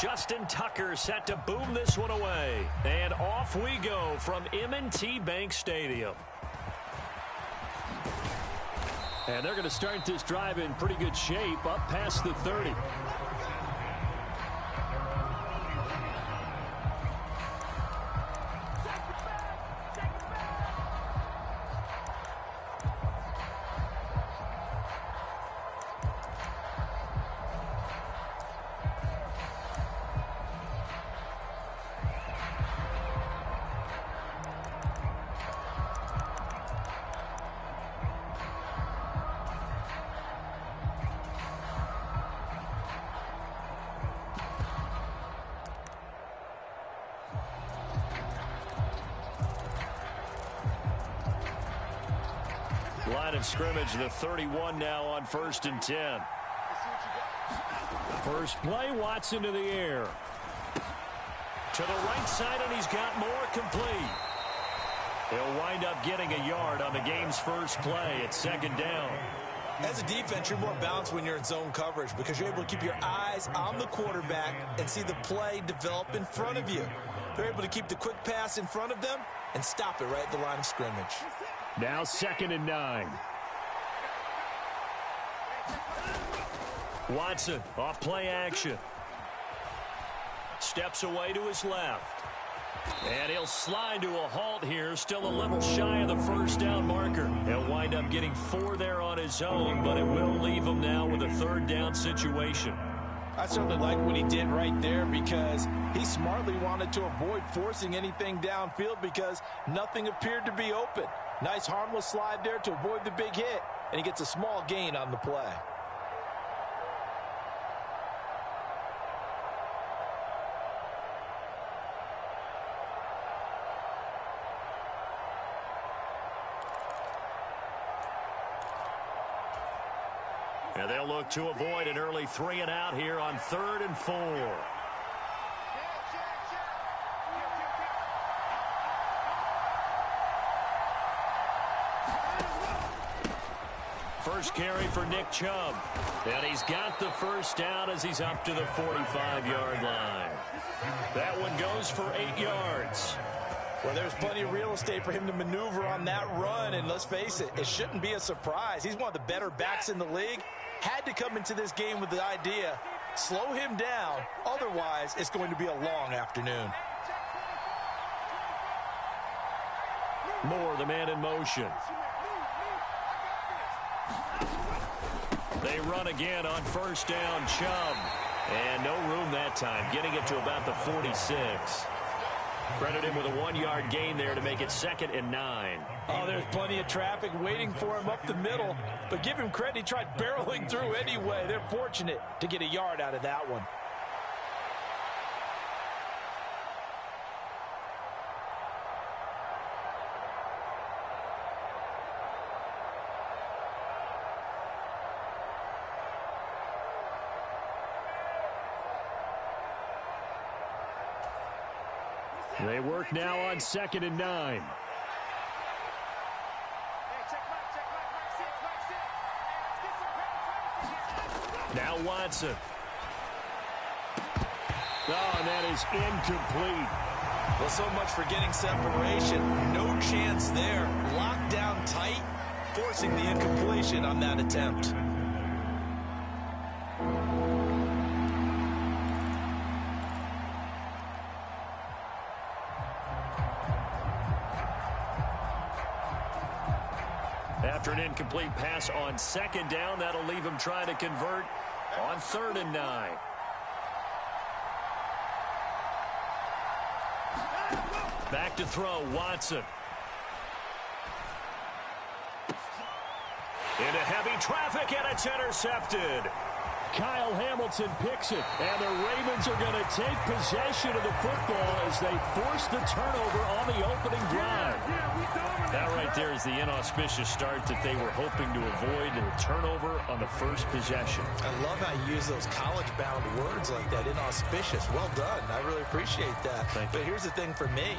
Justin Tucker set to boom this one away. And off we go from M&T Bank Stadium. And they're going to start this drive in pretty good shape, up past the 30. Line of scrimmage, the 31 now on 1st and 10. First play, Watson to the air. To the right side, and he's got more complete. He'll wind up getting a yard on the game's first play at 2nd down. As a defense, you're more balanced when you're in zone coverage because you're able to keep your eyes on the quarterback and see the play develop in front of you. They're able to keep the quick pass in front of them and stop it right at the line of scrimmage. Now 2nd and 9. Watson off play action. Steps away to his left. And he'll slide to a halt here, still a little shy of the first down marker. He'll wind up getting 4 there on his own, but it will leave him now with a 3rd down situation. I certainly like what he did right there because he smartly wanted to avoid forcing anything downfield because nothing appeared to be open. Nice harmless slide there to avoid the big hit, and he gets a small gain on the play. And they'll look to avoid an early 3 and out here on 3rd and 4. First carry for Nick Chubb. And he's got the first down as he's up to the 45-yard line. That one goes for 8 yards. Well, there's plenty of real estate for him to maneuver on that run, and let's face it, it shouldn't be a surprise. He's one of the better backs in the league. Had to come into this game with the idea, slow him down, otherwise it's going to be a long afternoon. Moore, the man in motion. They run again on 1st down, Chubb. And no room that time, getting it to about the 46. Credit him with a 1-yard gain there to make it 2nd and 9. Oh, there's plenty of traffic waiting for him up the middle. But give him credit, he tried barreling through anyway. They're fortunate to get a yard out of that one. They work now on 2nd and 9. Now Watson. Oh, and that is incomplete. Well, so much for getting separation. No chance there. Locked down tight, forcing the incompletion on that attempt. After an incomplete pass on 2nd down, that'll leave him trying to convert on 3rd and 9. Back to throw, Watson. Into heavy traffic, and it's intercepted. Kyle Hamilton picks it, and the Ravens are going to take possession of the football as they force the turnover on the opening drive. That right there is the inauspicious start that they were hoping to avoid, and a turnover on the first possession. I love how you use those college-bound words like that, inauspicious. Well done. I really appreciate that. But here's the thing for me.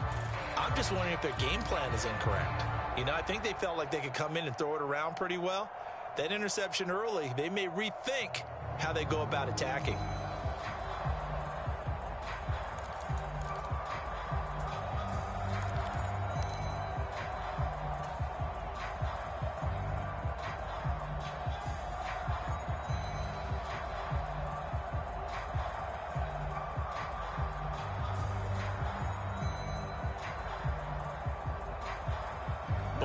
I'm just wondering if their game plan is incorrect. You know, I think they felt like they could come in and throw it around pretty well. That interception early, they may rethink how they go about attacking.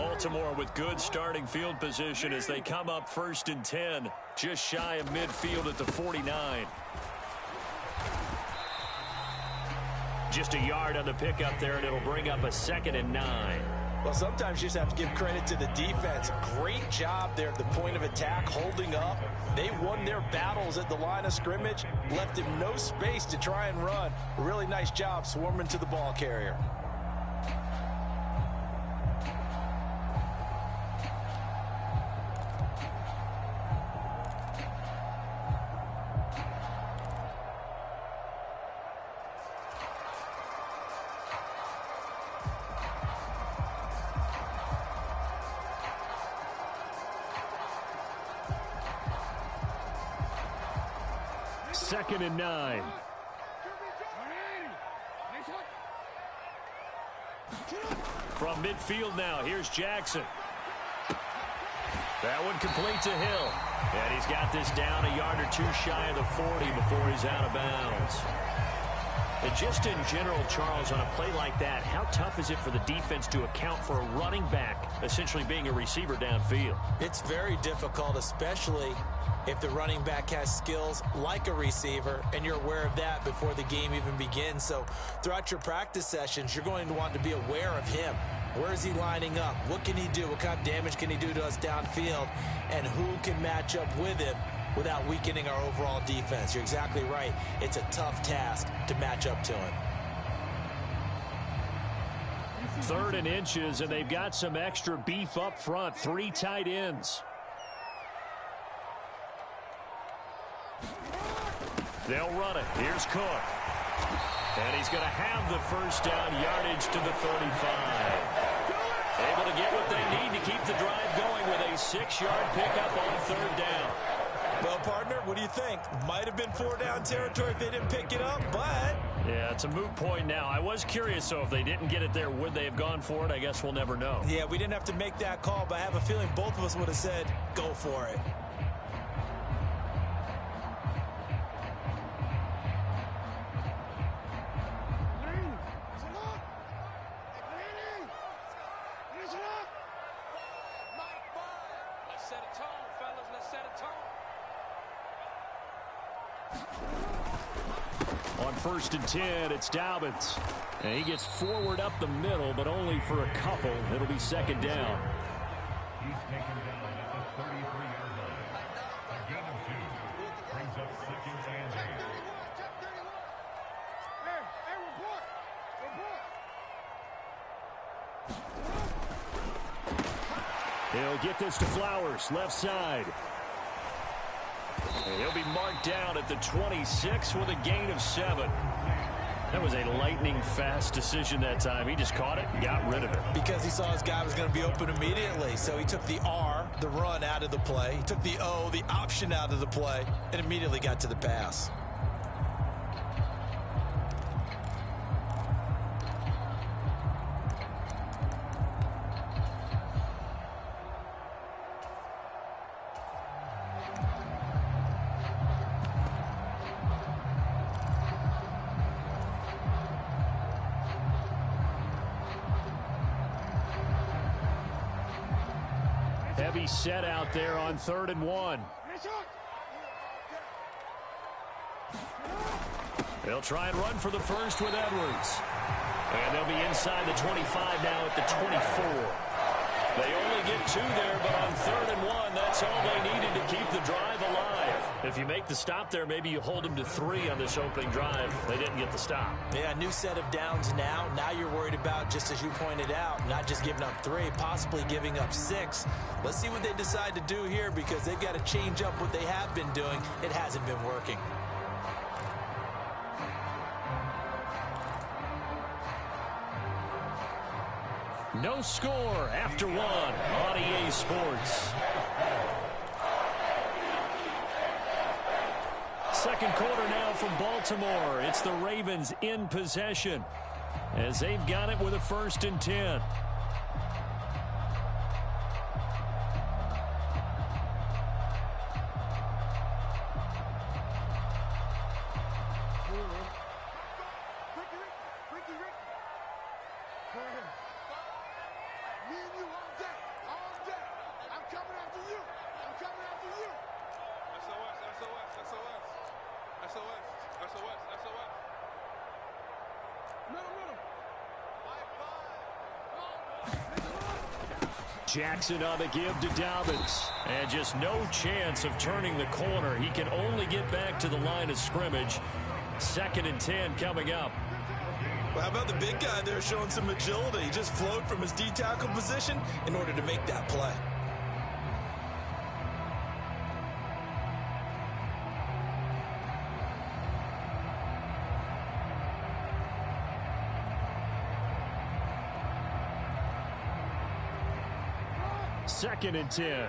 Baltimore with good starting field position as they come up 1st and 10, just shy of midfield at the 49. Just a yard on the pickup there, and it'll bring up a 2nd and 9. Well, sometimes you just have to give credit to the defense. Great job there at the point of attack, holding up. They won their battles at the line of scrimmage, left him no space to try and run. A really nice job swarming to the ball carrier. Second and 9. From midfield now, here's Jackson. That one complete to Hill. And he's got this down a yard or two shy of the 40 before he's out of bounds. And just in general, Charles, on a play like that, how tough is it for the defense to account for a running back essentially being a receiver downfield? It's very difficult, especially if the running back has skills like a receiver, and you're aware of that before the game even begins. So throughout your practice sessions, you're going to want to be aware of him. Where is he lining up? What can he do? What kind of damage can he do to us downfield? And who can match up with him without weakening our overall defense? You're exactly right. It's a tough task to match up to him. 3rd and inches, and they've got some extra beef up front. 3 tight ends. They'll run it. Here's Cook. And he's going to have the first down, yardage to the 35. Able to get what they need to keep the drive going with a 6-yard pickup on 3rd down. Well, partner, what do you think? Might have been 4-down territory if they didn't pick it up, but... Yeah, it's a moot point now. I was curious, so if they didn't get it there, would they have gone for it? I guess we'll never know. Yeah, we didn't have to make that call, but I have a feeling both of us would have said, go for it. On 1st and 10, it's Dobbins. And he gets forward up the middle, but only for a couple. It'll be 2nd down. He's taken down at the 33-yard line. A gain of 2 brings up 2nd and 8. He'll get this to Flowers, left side. And he'll be marked down at the 26 with a gain of 7. That was a lightning-fast decision that time. He just caught it and got rid of it. Because he saw his guy was going to be open immediately. So he took the R, the run, out of the play. He took the O, the option, out of the play, and immediately got to the pass. Heavy set out there on 3rd and 1. They'll try and run for the first with Edwards. And they'll be inside the 25 now at the 24. They only get 2 there, but on 3rd and 1, that's all they needed to keep the drive alive. If you make the stop there, maybe you hold them to 3 on this opening drive. They didn't get the stop. Yeah, new set of downs now. Now you're worried about, just as you pointed out, not just giving up 3, possibly giving up 6. Let's see what they decide to do here, because they've got to change up what they have been doing. It hasn't been working. No score after 1 on EA Sports. Second quarter now from Baltimore. It's the Ravens in possession as they've got it with a 1st and 10. Me and you all day. Jackson on the give to Dobbins. And just no chance of turning the corner. He can only get back to the line of scrimmage. 2nd and 10 coming up. Well, how about the big guy there showing some agility? He just flowed from his D-tackle position in order to make that play. Second and 10.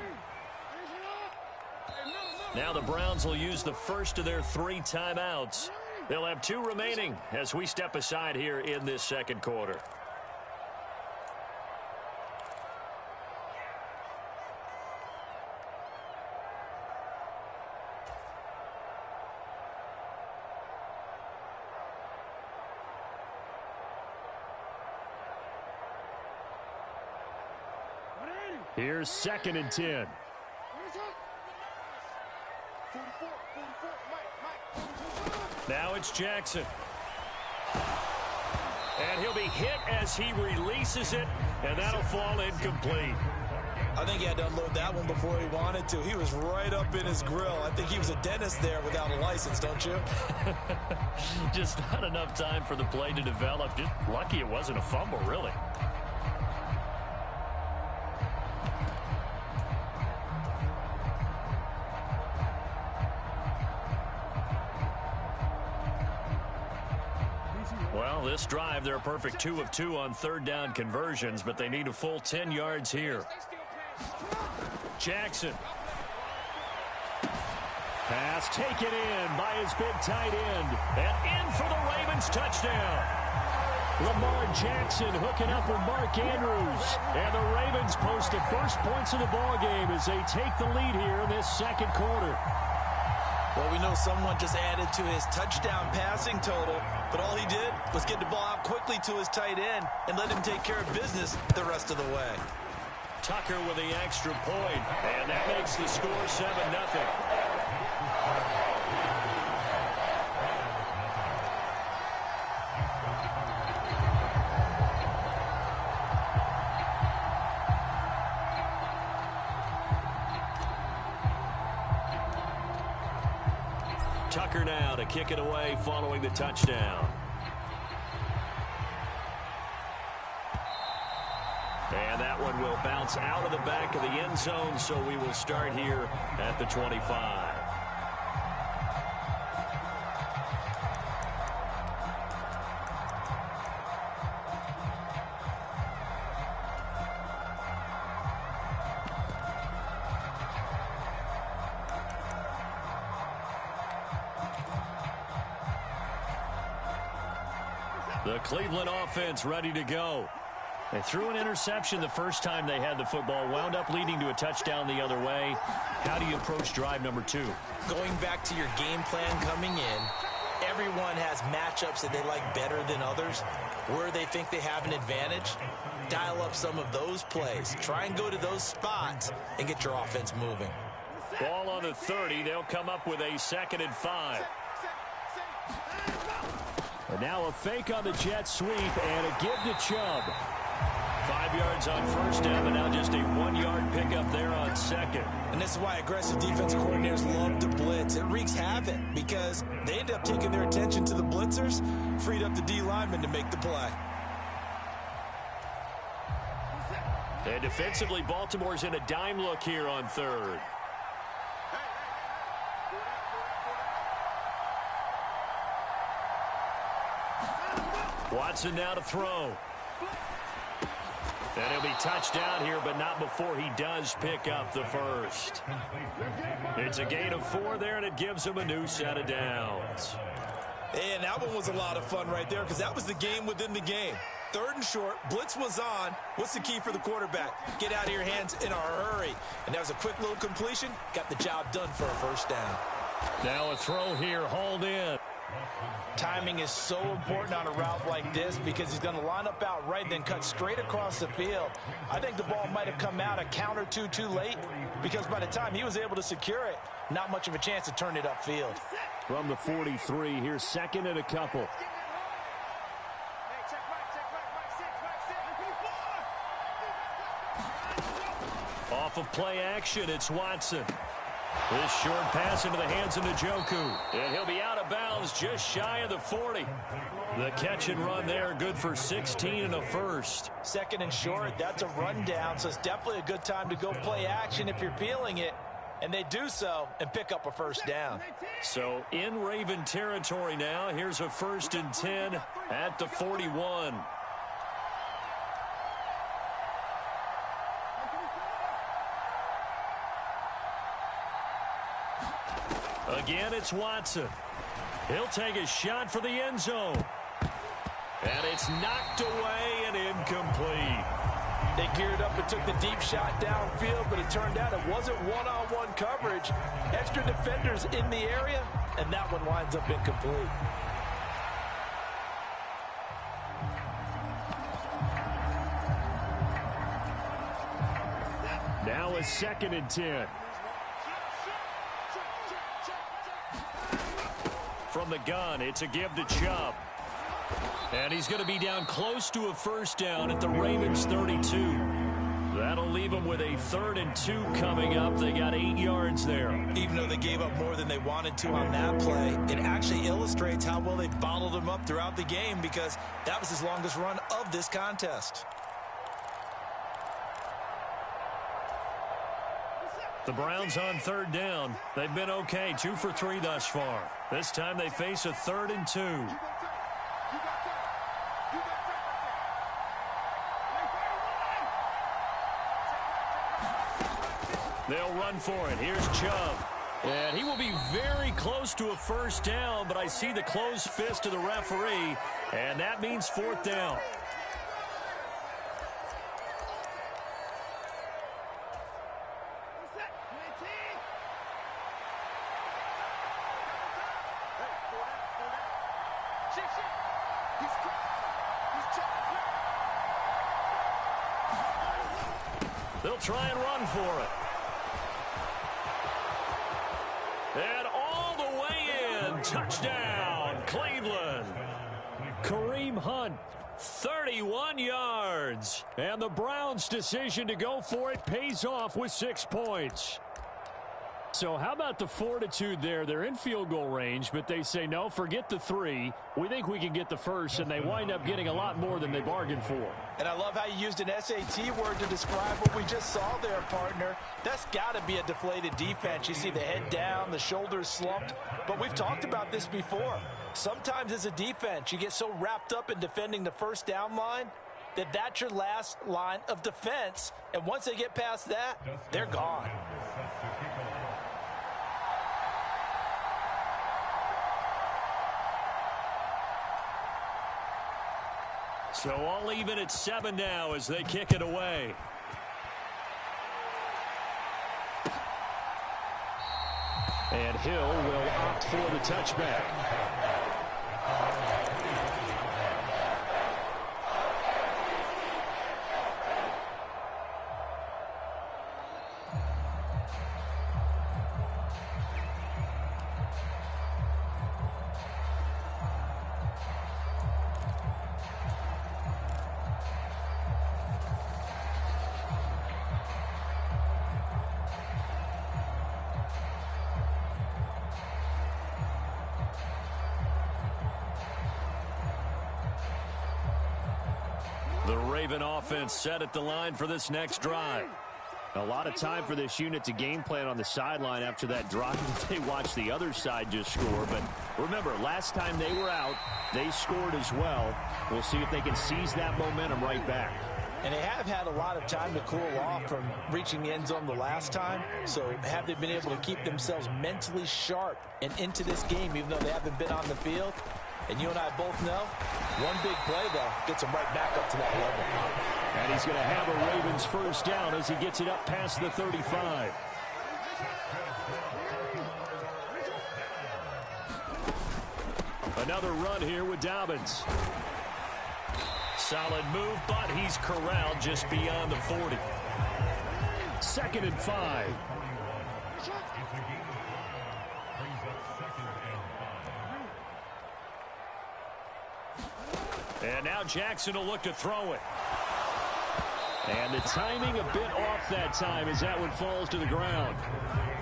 Now the Browns will use the first of their 3 timeouts. They'll have 2 remaining as we step aside here in this second quarter. Here's 2nd and 10. Now it's Jackson. And he'll be hit as he releases it, and that'll fall incomplete. I think he had to unload that one before he wanted to. He was right up in his grill. I think he was a dentist there without a license, don't you? Just not enough time for the play to develop. Just lucky it wasn't a fumble, really. Well, this drive, they're a perfect 2 of 2 on 3rd down conversions, but they need a full 10 yards here. Jackson. Pass taken in by his big tight end. And in for the Ravens touchdown. Lamar Jackson hooking up with Mark Andrews. And the Ravens post the first points of the ballgame as they take the lead here in this second quarter. Well, we know someone just added to his touchdown passing total, but all he did was get the ball out quickly to his tight end and let him take care of business the rest of the way. Tucker with the extra point, and that makes the score 7-0. Tucker now to kick it away following the touchdown. And that one will bounce out of the back of the end zone, so we will start here at the 25. The Cleveland offense ready to go. They threw an interception the first time they had the football, wound up leading to a touchdown the other way. How do you approach drive number 2? Going back to your game plan coming in, everyone has matchups that they like better than others. Where they think they have an advantage, dial up some of those plays. Try and go to those spots and get your offense moving. Ball on the 30. They'll come up with a 2nd and 5. And now a fake on the jet sweep and a give to Chubb. 5 yards on first down, but now just a 1-yard pickup there on second. And this is why aggressive defense coordinators love to blitz. It wreaks havoc because they end up taking their attention to the blitzers, freed up the D lineman to make the play. And defensively, Baltimore's in a dime look here on 3rd. Watson now to throw. And he'll be touched down here, but not before he does pick up the first. It's a gain of 4 there, and it gives him a new set of downs. And that one was a lot of fun right there because that was the game within the game. 3rd and short, blitz was on. What's the key for the quarterback? Get out of your hands in a hurry. And that was a quick little completion. Got the job done for a first down. Now a throw here, hauled in. Timing is so important on a route like this because he's going to line up out right and then cut straight across the field. I think the ball might have come out a count or two too late because by the time he was able to secure it, not much of a chance to turn it upfield. From the 43, here's 2nd and a couple. of play action. It's Watson. This short pass into the hands of Njoku. And he'll be out of bounds just shy of the 40. The catch and run there, good for 16 and a first. Second and short, that's a rundown, so it's definitely a good time to go play action if you're feeling it. And they do so and pick up a first down. So in Raven territory now, here's a 1st and 10 at the 41. Again, it's Watson. He'll take a shot for the end zone. And it's knocked away and incomplete. They geared up and took the deep shot downfield, but it turned out it wasn't one-on-one coverage. Extra defenders in the area, and that one winds up incomplete. Now a 2nd and 10. From the gun, it's a give to Chubb. And he's going to be down close to a first down at the Ravens 32. That'll leave them with a 3rd and 2 coming up. They got 8 yards there. Even though they gave up more than they wanted to on that play, it actually illustrates how well they bottled them up throughout the game, because that was his longest run of this contest. The Browns on 3rd down. They've been okay, 2 for 3 thus far. This time they face a 3rd and 2. They'll run for it. Here's Chubb. And he will be very close to a first down, but I see the closed fist of the referee, and that means 4th down. They'll try and run for it. And all the way in. Touchdown, Cleveland. Kareem Hunt, 31 yards. And the Browns' decision to go for it pays off with 6 points. So how about the fortitude there? They're in field goal range, but they say, no, forget the 3. We think we can get the first, and they wind up getting a lot more than they bargained for. And I love how you used an SAT word to describe what we just saw there, partner. That's got to be a deflated defense. You see the head down, the shoulders slumped. But we've talked about this before. Sometimes as a defense, you get so wrapped up in defending the first down line that that's your last line of defense. And once they get past that, they're gone. So all even at 7 now as they kick it away. And Hill will opt for the touchback. The Raven offense set at the line for this next drive. A lot of time for this unit to game plan on the sideline after that drive. They watched the other side just score. But remember, last time they were out, they scored as well. We'll see if they can seize that momentum right back. And they have had a lot of time to cool off from reaching the end zone the last time. So have they been able to keep themselves mentally sharp and into this game, even though they haven't been on the field? And you and I both know, one big play, though, gets him right back up to that level. And he's going to have a Ravens first down as he gets it up past the 35. Another run here with Dobbins. Solid move, but he's corralled just beyond the 40. 2nd and 5. And now Jackson will look to throw it. And the timing a bit off that time as that one falls to the ground.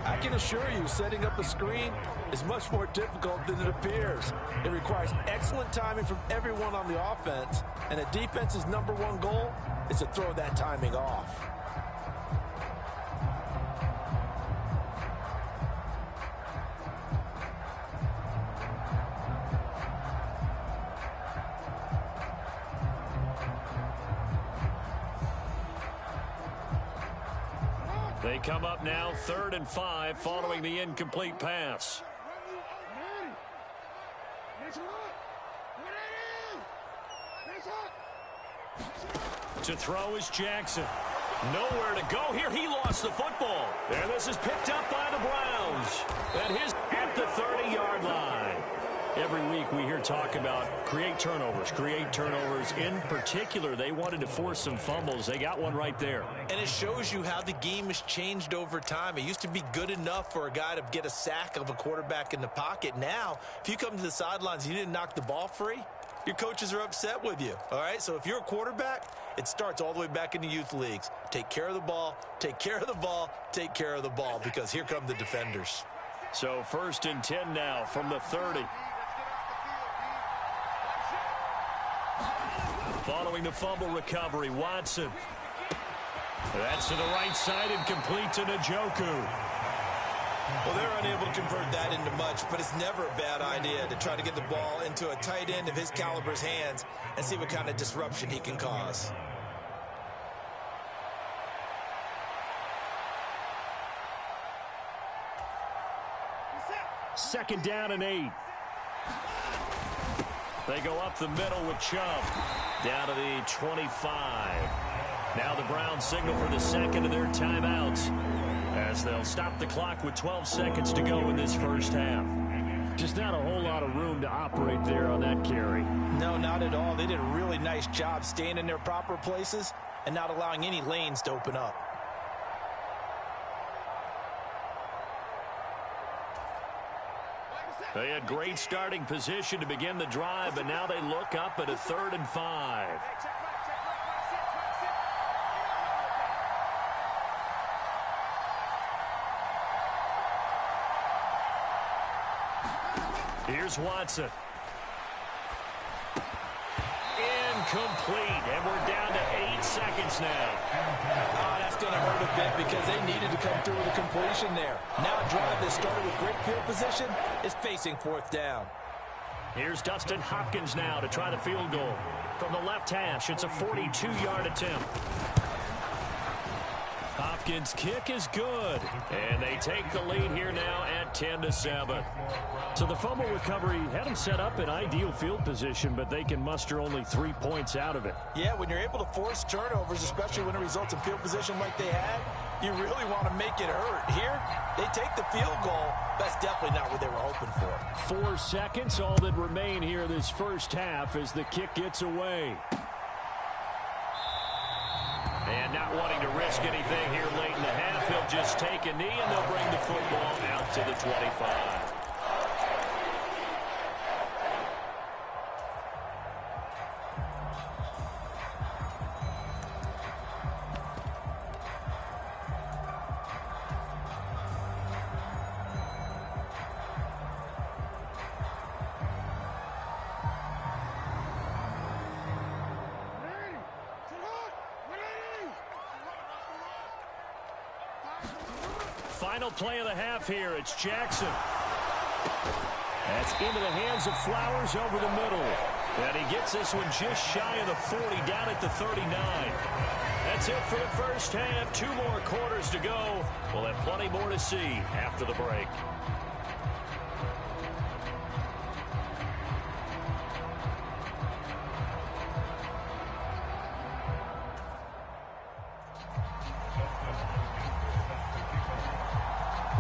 I can assure you, setting up a screen is much more difficult than it appears. It requires excellent timing from everyone on the offense, and the defense's #1 goal is to throw that timing off. They come up now 3rd and 5 following the incomplete pass. To throw is Jackson. Nowhere to go here. He lost the football. And this is picked up by the Browns. And his at the 30-yard line. Every week we hear talk about create turnovers. In particular, they wanted to force some fumbles. They got one right there. And it shows you how the game has changed over time. It used to be good enough for a guy to get a sack of a quarterback in the pocket. Now, if you come to the sidelines and you didn't knock the ball free, your coaches are upset with you. All right, so if you're a quarterback, it starts all the way back in the youth leagues. Take care of the ball, take care of the ball, take care of the ball, because here come the defenders. So 1st and 10 now from the 30. Following the fumble recovery, Watson. That's to the right side and complete to Njoku. Well, they're unable to convert that into much, but it's never a bad idea to try to get the ball into a tight end of his caliber's hands and see what kind of disruption he can cause. Second down and 8. They go up the middle with Chubb. Down to the 25. Now the Browns signal for the second of their timeouts, as they'll stop the clock with 12 seconds to go in this first half. Just not a whole lot of room to operate there on that carry. No, not at all. They did a really nice job staying in their proper places and not allowing any lanes to open up. They had great starting position to begin the drive, but now they look up at a 3rd and 5. Here's Watson. Incomplete, and we're down to 8 seconds now. Oh, that's going to hurt a bit because they needed to come through with a completion there. Now a drive that started with great field position is facing 4th down. Here's Dustin Hopkins now to try the field goal. From the left hash, it's a 42-yard attempt. Hopkins' kick is good, and they take the lead here now at 10-7. So the fumble recovery had them set up in ideal field position, but they can muster only 3 points out of it. Yeah, when you're able to force turnovers, especially when it results in field position like they had, you really want to make it hurt. Here, they take the field goal. That's definitely not what they were hoping for. 4 seconds, all that remain here this first half as the kick gets away. And not wanting to risk anything here late in the half, he'll just take a knee and they'll bring the football out to the 25. Final play of the half here. It's Jackson. That's into the hands of Flowers over the middle. And he gets this one just shy of the 40, down at the 39. That's it for the first half. 2 more quarters to go. We'll have plenty more to see after the break.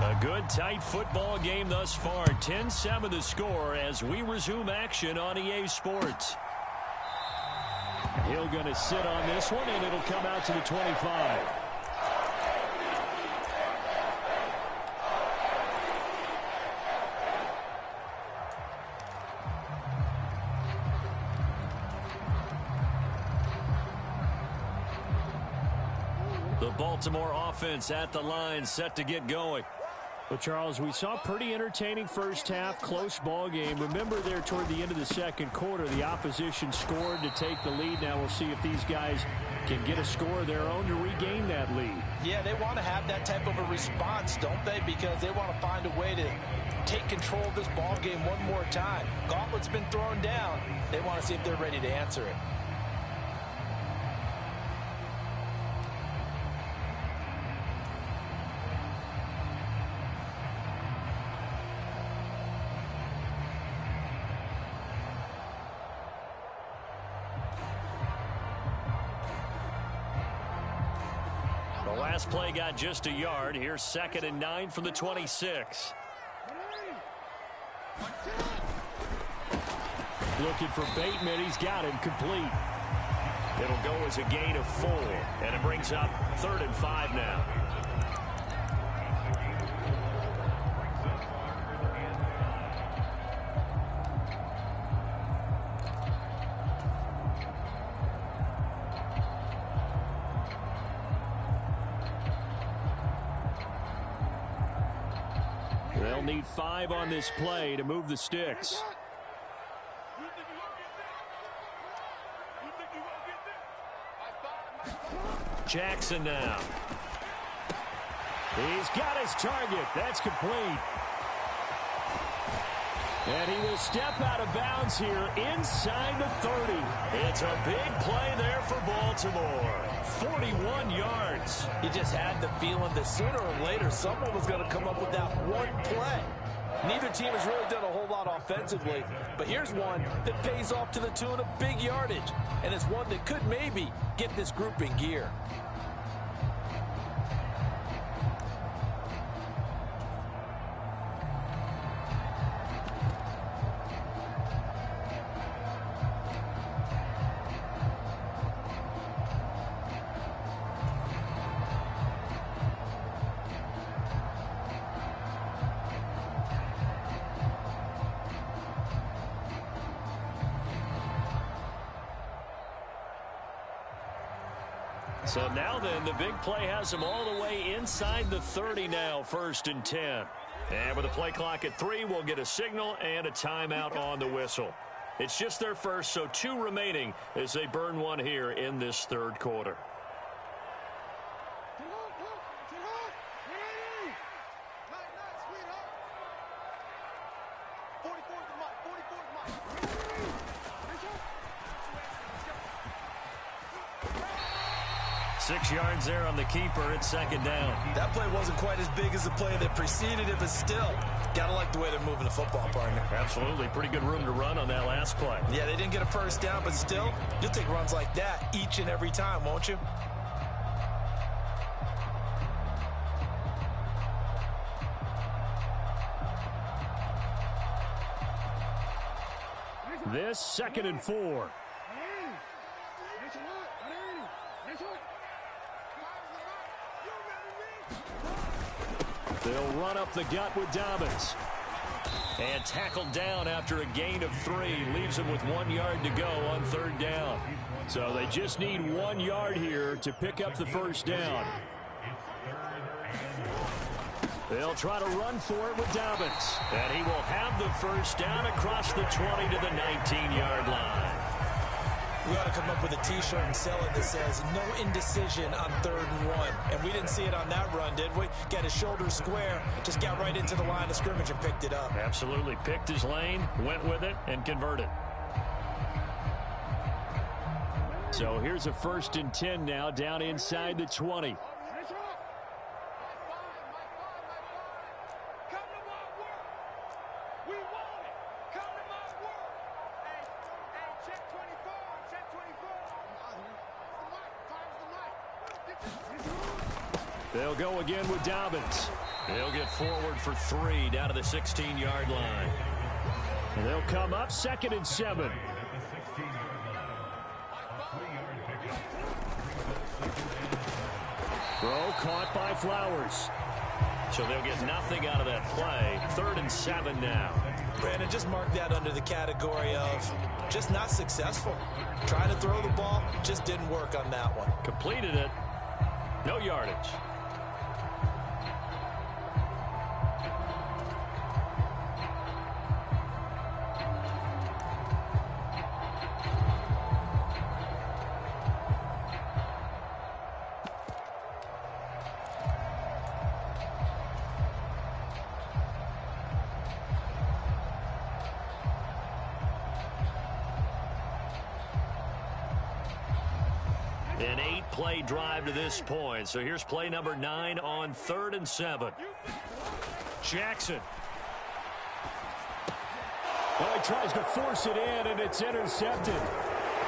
A good, tight football game thus far. 10-7 the score as we resume action on EA Sports. Hill going to sit on this one, and it'll come out to the 25. The Baltimore offense at the line, set to get going. Well, Charles, we saw a pretty entertaining first half, close ball game. Remember there toward the end of the second quarter, the opposition scored to take the lead. Now we'll see if these guys can get a score of their own to regain that lead. Yeah, they want to have that type of a response, don't they? Because they want to find a way to take control of this ball game one more time. Gauntlet's been thrown down. They want to see if they're ready to answer it. The last play got just a yard. Here's 2nd and 9 from the 26. Looking for Bateman. He's got him complete. It'll go as a gain of 4, and it brings up 3rd and 5 now. They'll need 5 on this play to move the sticks. Jackson now. He's got his target. That's complete. And he will step out of bounds here inside the 30. It's a big play there for Baltimore. 41 yards. You just had the feeling that sooner or later someone was going to come up with that one play. Neither team has really done a whole lot offensively, but here's one that pays off to the tune of big yardage, and it's one that could maybe get this group in gear. So now then, the big play has them all the way inside the 30 now, 1st and 10. And with the play clock at 3, we'll get a signal and a timeout on the whistle. It's just their first, so 2 remaining as they burn one here in this 3rd quarter. Six yards there on the keeper. It's 2nd down. That play wasn't quite as big as the play that preceded it, but still, gotta like the way they're moving the football, partner. Absolutely. Pretty good room to run on that last play. Yeah, they didn't get a first down, but still, you'll take runs like that each and every time, won't you? This 2nd and 4. They'll run up the gut with Dobbins. And tackled down after a gain of 3. Leaves him with 1 yard to go on 3rd down. So they just need 1 yard here to pick up the first down. They'll try to run for it with Dobbins. And he will have the first down across the 20 to the 19-yard line. We ought to come up with a T-shirt and sell it that says no indecision on 3rd and 1. And we didn't see it on that run, did we? Got his shoulders square, just got right into the line of scrimmage and picked it up. Absolutely. Picked his lane, went with it, and converted. So here's a 1st and 10 now down inside the 20. They'll go again with Dobbins. They'll get forward for 3 down to the 16-yard line. And they'll come up 2nd and 7. Throw caught by Flowers. So they'll get nothing out of that play. 3rd and 7 now. Brandon, just mark that under the category of just not successful. Trying to throw the ball, just didn't work on that one. Completed it. No yardage. An 8-play drive to this point. So here's play number 9 on 3rd and 7. Jackson. Well, he tries to force it in, and it's intercepted.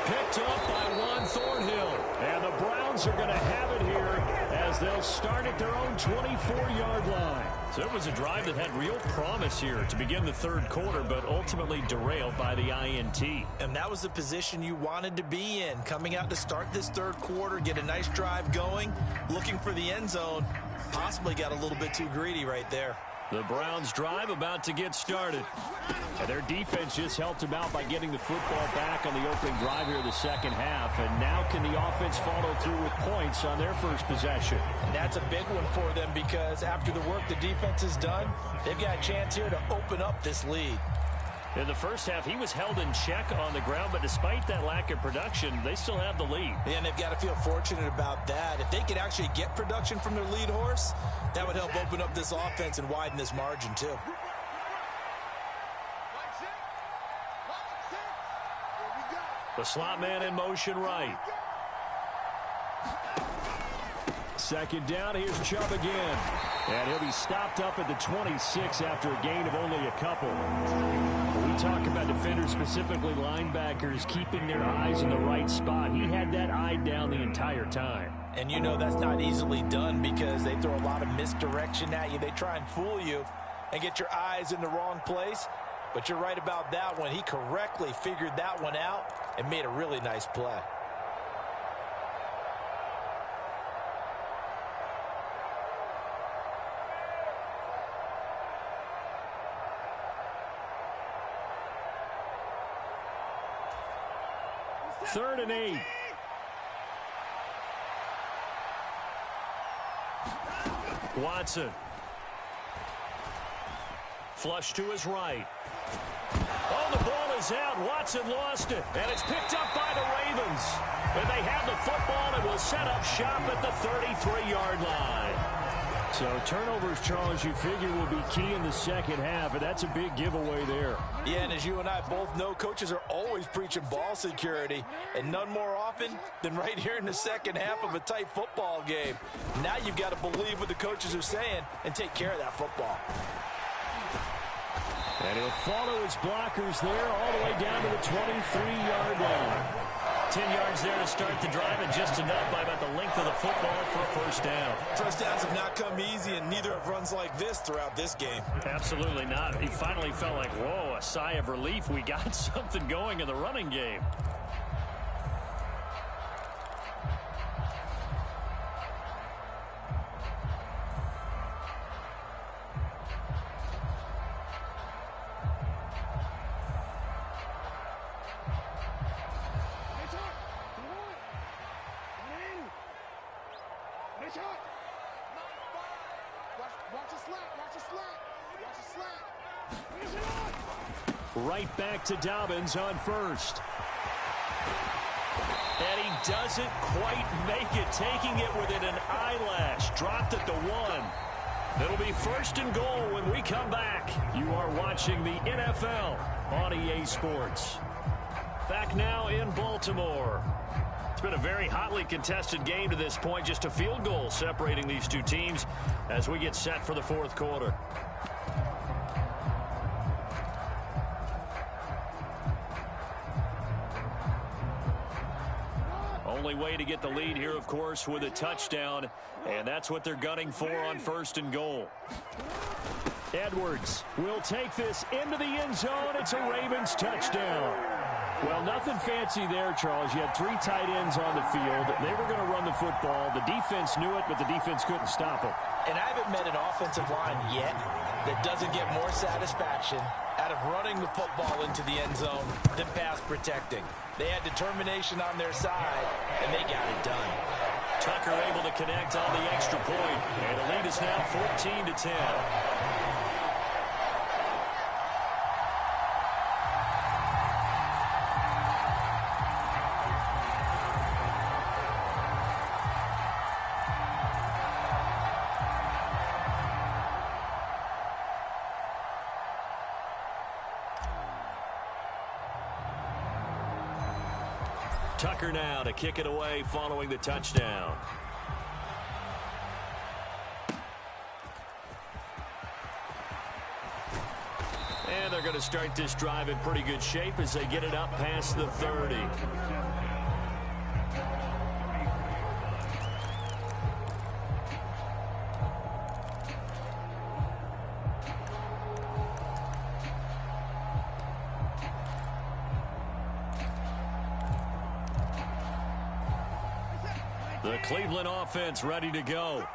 Picked up by Juan Thornhill. And the Browns are going to have it here as they'll start at their own 24-yard line. So it was a drive that had real promise here to begin the 3rd quarter, but ultimately derailed by the INT. And that was the position you wanted to be in. Coming out to start this 3rd quarter, get a nice drive going, looking for the end zone. Possibly got a little bit too greedy right there. The Browns drive about to get started. And their defense just helped them out by getting the football back on the opening drive here in the 2nd half. And now can the offense follow through with points on their first possession? And that's a big one for them because after the work the defense has done, they've got a chance here to open up this lead. In the first half, he was held in check on the ground, but despite that lack of production, they still have the lead. And they've got to feel fortunate about that. If they could actually get production from their lead horse, that would help open up this offense and widen this margin too. The slot man in motion right. 2nd down, here's Chubb again. And he'll be stopped up at the 26 after a gain of only a couple. We talk about defenders, specifically linebackers, keeping their eyes in the right spot. He had that eye down the entire time. And you know that's not easily done because they throw a lot of misdirection at you. They try and fool you and get your eyes in the wrong place. But you're right about that one. He correctly figured that one out and made a really nice play. Third and 8. Watson. Flush to his right. Oh, the ball is out. Watson lost it. And it's picked up by the Ravens. And they have the football and will set up shop at the 33-yard line. So turnovers, Charles, you figure will be key in the 2nd half, and that's a big giveaway there. Yeah, and as you and I both know, coaches are always preaching ball security, and none more often than right here in the 2nd half of a tight football game. Now you've got to believe what the coaches are saying and take care of that football. And he'll follow his blockers there all the way down to the 23-yard line. 10 yards there to start the drive, and just enough by about the length of the football for a first down. First downs have not come easy, and neither have runs like this throughout this game. Absolutely not. He finally felt like, whoa, a sigh of relief. We got something going in the running game. Right back to Dobbins on first. And he doesn't quite make it, taking it within an eyelash. Dropped at the 1. It'll be 1st and goal when we come back. You are watching the NFL on EA Sports. Back now in Baltimore. It's been a very hotly contested game to this point. Just a field goal separating these two teams as we get set for the 4th quarter. Only way to get the lead here, of course, with a touchdown, and that's what they're gunning for on 1st and goal. Edwards will take this into the end zone. It's a Ravens touchdown. Well, nothing fancy there, Charles. You had 3 tight ends on the field. They were going to run the football. The defense knew it, but the defense couldn't stop it. And I haven't met an offensive line yet that doesn't get more satisfaction out of running the football into the end zone than pass protecting. They had determination on their side, and they got it done. Tucker able to connect on the extra point, and the lead is now 14-10. Tucker now to kick it away following the touchdown. And they're going to start this drive in pretty good shape as they get it up past the 30. The Cleveland offense ready to go.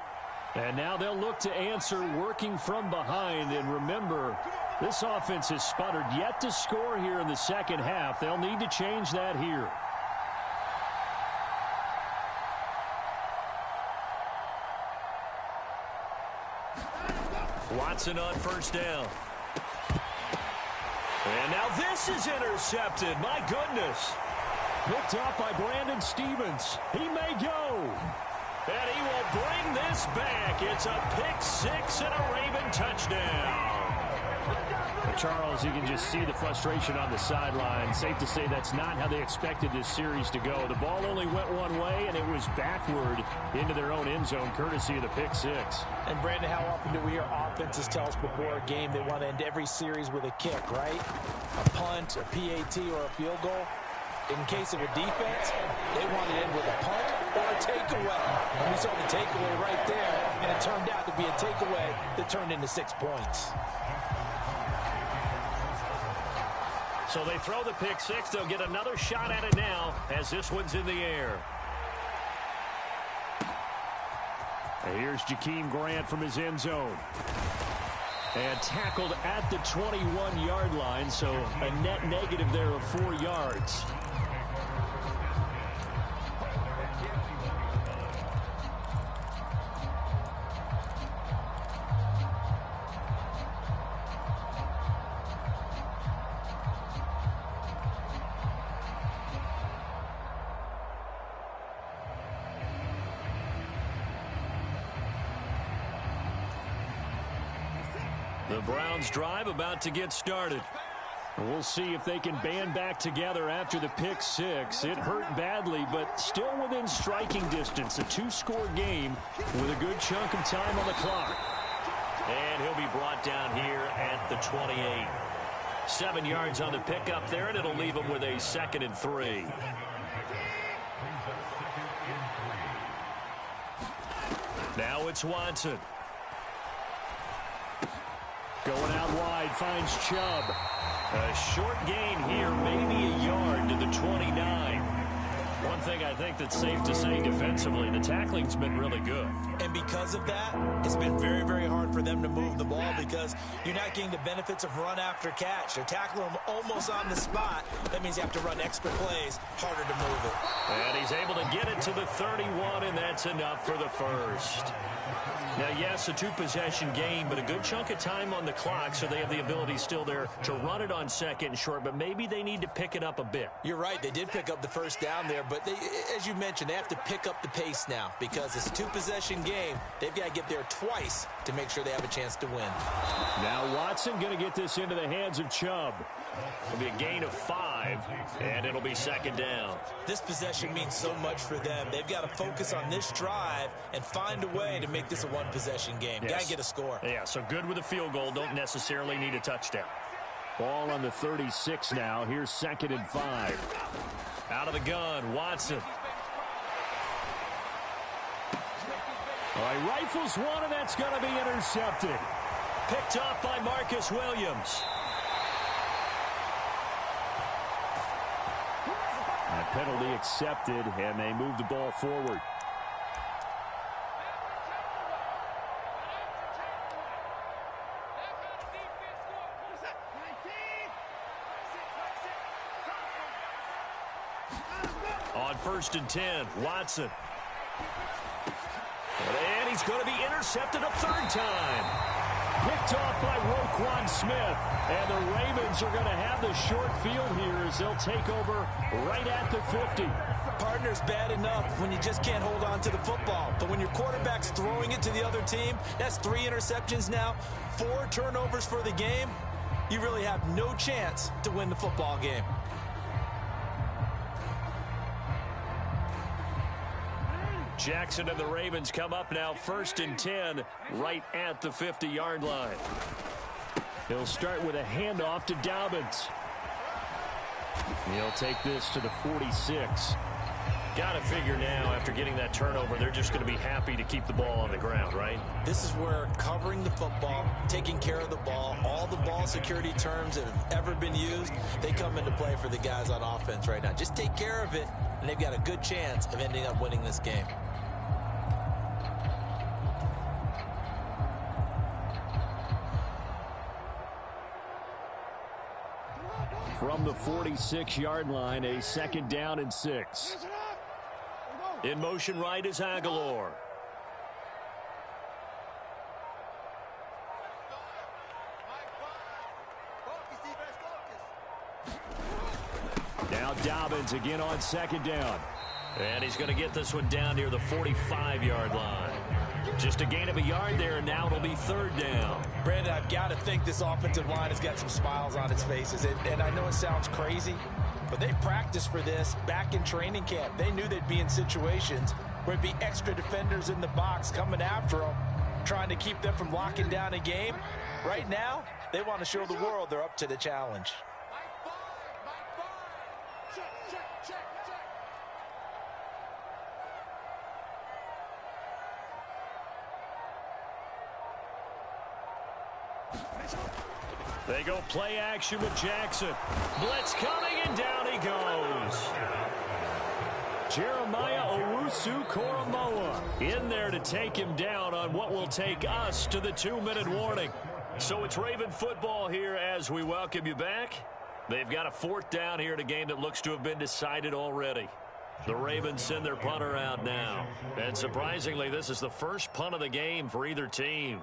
And now they'll look to answer working from behind. And remember, this offense has sputtered yet to score here in the second half. They'll need to change that here. Watson on first down. And now this is intercepted. My goodness. Picked up by Brandon Stevens. He may go. And he will bring this back. It's a pick six and a Raven touchdown. Charles, you can just see the frustration on the sideline. Safe to say that's not how they expected this series to go. The ball only went one way, and it was backward into their own end zone, courtesy of the pick six. And, Brandon, how often do we hear offenses tell us before a game they want to end every series with a kick, right? A punt, a PAT, or a field goal. In case of a defense, they want to end with a punt or a takeaway. And we saw the takeaway right there, and it turned out to be a takeaway that turned into 6 points. So they throw the pick six. They'll get another shot at it now as this one's in the air. And here's Jakeem Grant from his end zone. And tackled at the 21-yard line, so a net negative there of 4 yards. The Browns drive about to get started. We'll see if they can band back together after the pick six. It hurt badly, but still within striking distance. A 2-score game with a good chunk of time on the clock. And he'll be brought down here at the 28. 7 yards on the pickup there, and it'll leave him with a 2nd and 3. Now it's Watson. Going out wide, finds Chubb. A short gain here, maybe a yard to the 29. One thing I think that's safe to say defensively, the tackling's been really good. And because of that, it's been very, very hard for them to move the ball because you're not getting the benefits of run after catch. They're tackling them almost on the spot. That means you have to run extra plays, harder to move it. And he's able to get it to the 31, and that's enough for the first. Now, yes, a 2-possession game, but a good chunk of time on the clock, so they have the ability still there to run it on 2nd and short, but maybe they need to pick it up a bit. You're right. They did pick up the first down there, but they, as you mentioned, they have to pick up the pace now because it's a 2-possession game. They've got to get there twice to make sure they have a chance to win. Now Watson going to get this into the hands of Chubb. It'll be a gain of 5, and it'll be 2nd down. This possession means so much for them. They've got to focus on this drive and find a way to make this a 1-possession game. Yes. Got to get a score. Yeah, so good with a field goal. Don't necessarily need a touchdown. Ball on the 36 now. Here's 2nd and 5. Out of the gun, Watson. All right, rifles one, and that's going to be intercepted. Picked up by Marcus Williams. That penalty accepted, and they move the ball forward. On 1st and 10, Watson. And he's going to be intercepted a third time. Picked off by Roquan Smith. And the Ravens are going to have the short field here as they'll take over right at the 50. Partner's bad enough when you just can't hold on to the football. But when your quarterback's throwing it to the other team, that's 3 interceptions now, 4 turnovers for the game. You really have no chance to win the football game. Jackson and the Ravens come up now 1st and 10 right at the 50-yard line. He'll start with a handoff to Dobbins. He'll take this to the 46. Got to figure now, after getting that turnover, they're just going to be happy to keep the ball on the ground, right? This is where covering the football, taking care of the ball, all the ball security terms that have ever been used, they come into play for the guys on offense right now. Just take care of it, and they've got a good chance of ending up winning this game. From the 46-yard line, a 2nd down and 6. In motion right is Aguilar. Now Dobbins again on 2nd down. And he's going to get this one down near the 45-yard line. Just a gain of a yard there, and now it'll be 3rd down. Brandon, I've got to think this offensive line has got some smiles on its faces. And I know it sounds crazy, but they practiced for this back in training camp. They knew they'd be in situations where there'd be extra defenders in the box coming after them, trying to keep them from locking down a game. Right now, they want to show the world they're up to the challenge. They go play action with Jackson. Blitz coming, and down he goes. Jeremiah Owusu-Koramoah in there to take him down on what will take us to the 2-minute warning. So it's Raven football here as we welcome you back. They've got a 4th down here in a game that looks to have been decided already. The Ravens send their punter out now. And surprisingly, this is the first punt of the game for either team.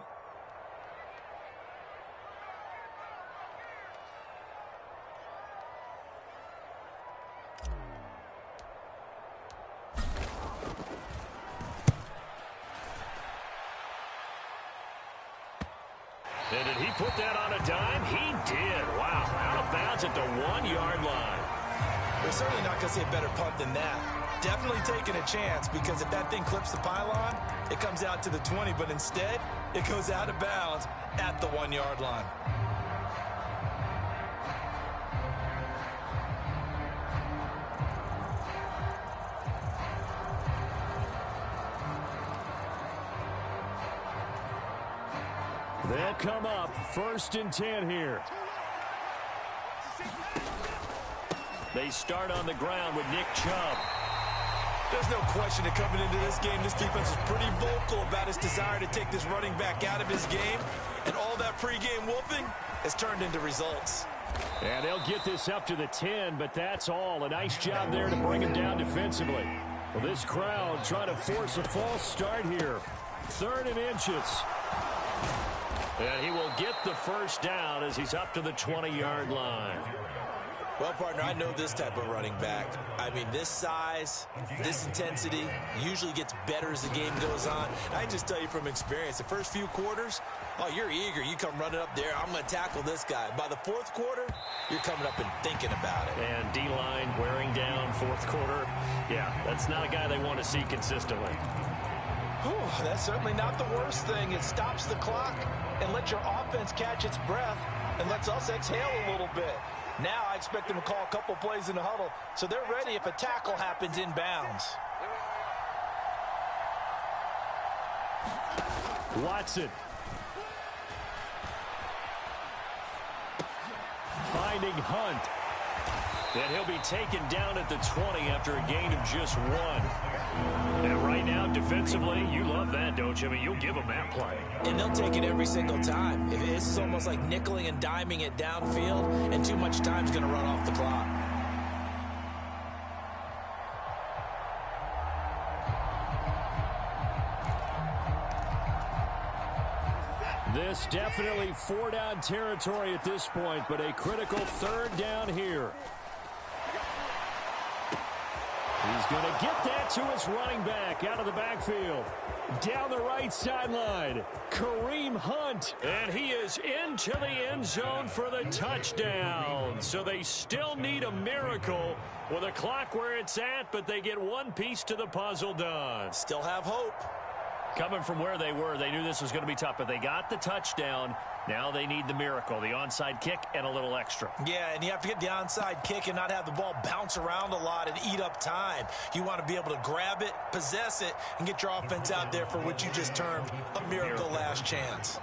And did he put that on a dime? He did. Wow. Out of bounds at the 1-yard line. We're certainly not going to see a better punt than that. Definitely taking a chance, because if that thing clips the pylon, it comes out to the 20, but instead, it goes out of bounds at the 1-yard line. They'll come up 1st and 10 here. They start on the ground with Nick Chubb. There's no question that coming into this game, this defense is pretty vocal about its desire to take this running back out of his game. And all that pregame whooping has turned into results. And they'll get this up to the 10, but that's all. A nice job there to bring him down defensively. Well, this crowd trying to force a false start here. 3rd and inches. And he will get the 1st down as he's up to the 20-yard line. Well, partner, I know this type of running back. I mean, this size, this intensity usually gets better as the game goes on. I can just tell you from experience, the first few quarters, oh, you're eager. You come running up there, I'm going to tackle this guy. By the 4th quarter, you're coming up and thinking about it. And D-line wearing down 4th quarter. Yeah, that's not a guy they want to see consistently. Whew, that's certainly not the worst thing. It stops the clock and lets your offense catch its breath and lets us exhale a little bit. Now I expect them to call a couple plays in the huddle, so they're ready if a tackle happens inbounds. Watson. Finding Hunt. And he'll be taken down at the 20 after a gain of just 1. And right now, defensively, you love that, don't you? I mean, you'll give them that play. And they'll take it every single time. This is almost like nickeling and diming it downfield, and too much time's going to run off the clock. This definitely 4-down territory at this point, but a critical 3rd down here. He's going to get that to his running back out of the backfield. Down the right sideline, Kareem Hunt. And he is into the end zone for the touchdown. So they still need a miracle with the clock where it's at, but they get one piece to the puzzle done. Still have hope. Coming from where they were, they knew this was going to be tough, but they got the touchdown. Now they need the miracle, the onside kick and a little extra. Yeah, and you have to get the onside kick and not have the ball bounce around a lot and eat up time. You want to be able to grab it, possess it, and get your offense out there for what you just termed a miracle last chance.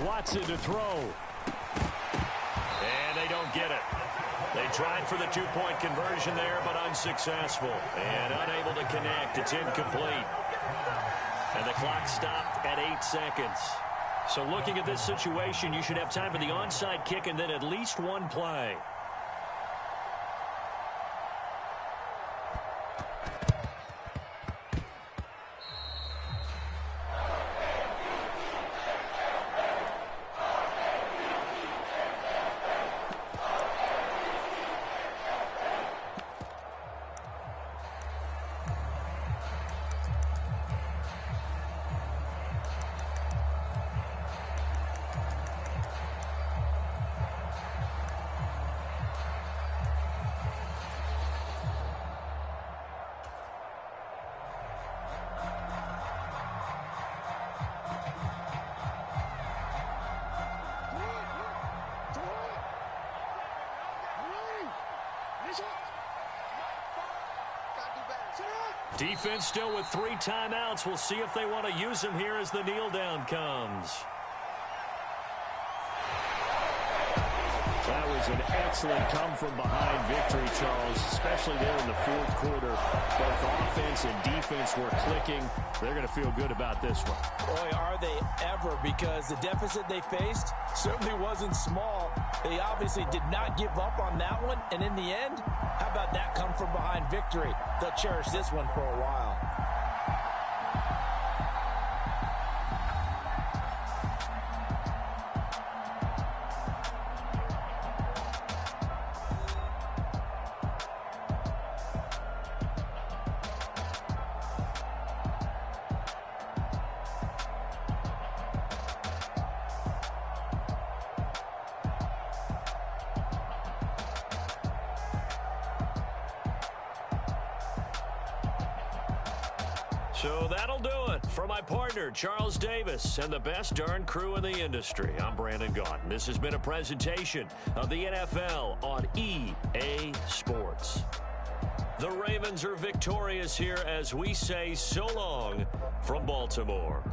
Watson to throw. And they don't get it. They tried for the 2-point conversion there, but unsuccessful. And unable to connect. It's incomplete. And the clock stopped at 8 seconds. So looking at this situation, you should have time for the onside kick and then at least one play. Defense still with 3 timeouts. We'll see if they want to use them here as the kneel down comes. That was an excellent come-from-behind victory, Charles, especially there in the 4th quarter. Both offense and defense were clicking. They're going to feel good about this one. Boy, are they ever, because the deficit they faced certainly wasn't small. They obviously did not give up on that one, and in the end, how about that come-from-behind victory? They'll cherish this one for a while. So that'll do it. For my partner, Charles Davis, and the best darn crew in the industry, I'm Brandon Gaudin. This has been a presentation of the NFL on EA Sports. The Ravens are victorious here as we say so long from Baltimore.